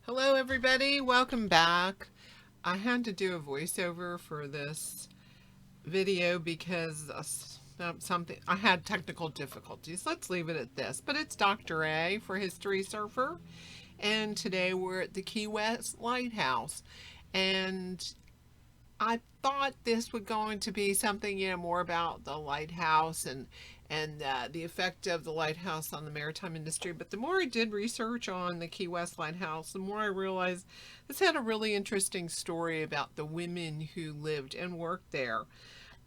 Hello everybody, welcome back. I had to do a voiceover for this video because something I had technical difficulties. Let's leave it at this. But it's Dr. A for History Surfer, and today we're at the Key West Lighthouse. And I thought this was going to be something, more about the lighthouse and the effect of the lighthouse on the maritime industry. But the more I did research on the Key West Lighthouse, the more I realized this had a really interesting story about the women who lived and worked there.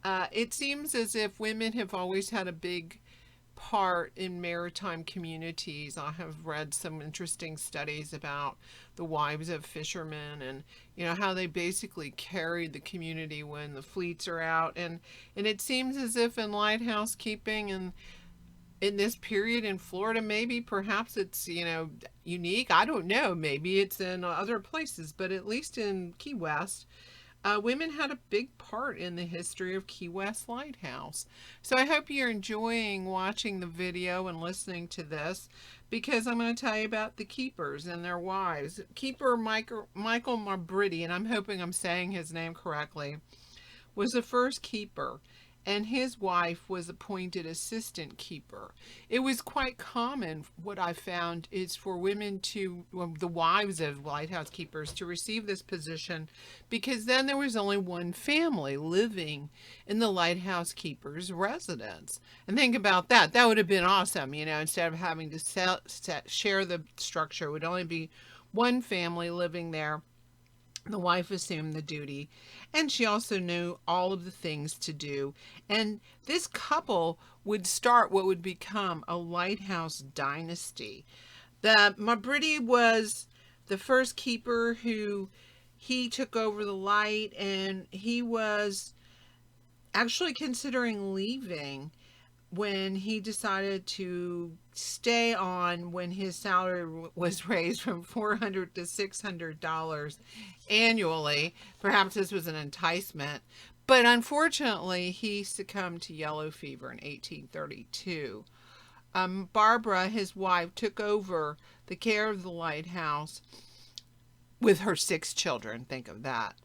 It seems as if women have always had a big part in maritime communities. I have read some interesting studies about the wives of fishermen and how they basically carried the community when the fleets are out, and it seems as if in lighthouse keeping and in this period in Florida, maybe perhaps it's unique. I don't know, maybe it's in other places, but at least in Key West, women had a big part in the history of Key West Lighthouse. So I hope you're enjoying watching the video and listening to this, because I'm going to tell you about the keepers and their wives. Keeper Michael Mabrity, and I'm hoping I'm saying his name correctly, was the first keeper, and his wife was appointed assistant keeper. It was quite common, what I found, is for women to, the wives of lighthouse keepers, to receive this position, because then there was only one family living in the lighthouse keeper's residence. And think about that. That would have been awesome, instead of having to share the structure, it would only be one family living there. The wife assumed the duty, and she also knew all of the things to do. And this couple would start what would become a lighthouse dynasty. The Mabrity was the first keeper who he took over the light, and he was actually considering leaving when he decided to stay on when his salary was raised from $400 to $600 annually. Perhaps this was an enticement, but unfortunately he succumbed to yellow fever in 1832. Barbara, his wife, took over the care of the lighthouse with her 6 children. Think of that.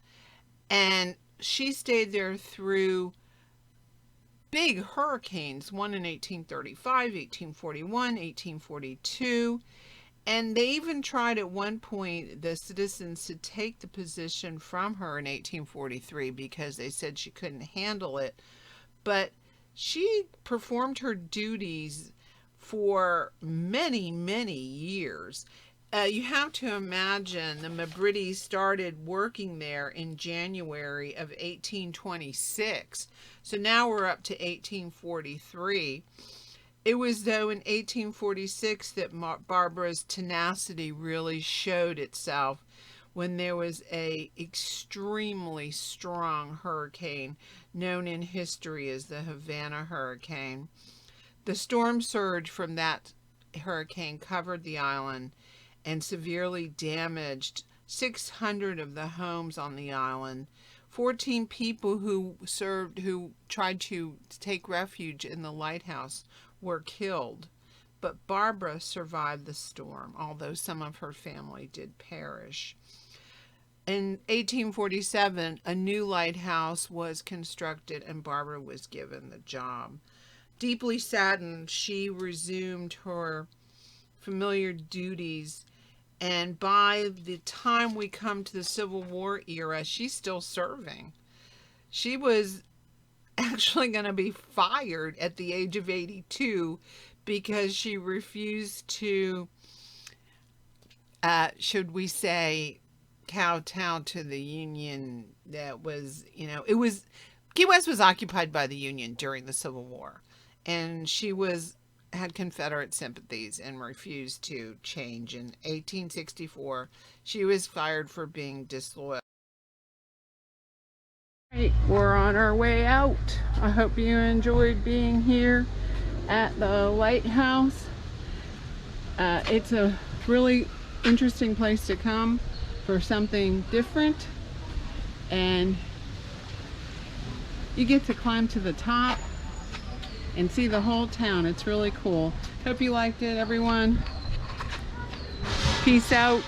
And she stayed there through big hurricanes, one in 1835, 1841, 1842, and they even tried at one point, the citizens, to take the position from her in 1843 because they said she couldn't handle it. But she performed her duties for many, many years. You have to imagine the Mabrity started working there in January of 1826. So now we're up to 1843. It was though in 1846 that Barbara's tenacity really showed itself, when there was a extremely strong hurricane known in history as the Havana hurricane. The storm surge from that hurricane covered the island and severely damaged 600 of the homes on the island. 14 people who tried to take refuge in the lighthouse were killed, but Barbara survived the storm, although some of her family did perish. In 1847, a new lighthouse was constructed and Barbara was given the job. Deeply saddened, she resumed her familiar duties, and by the time we come to the Civil War era, she's still serving. She was actually going to be fired at the age of 82 because she refused to, should we say, kowtow to the Union. That was, Key West was occupied by the Union during the Civil War, and she had Confederate sympathies and refused to change. In 1864, she was fired for being disloyal. Right, we're on our way out. I hope you enjoyed being here at the lighthouse. It's a really interesting place to come for something different, and you get to climb to the top and see the whole town. It's really cool. Hope you liked it, everyone. Peace out.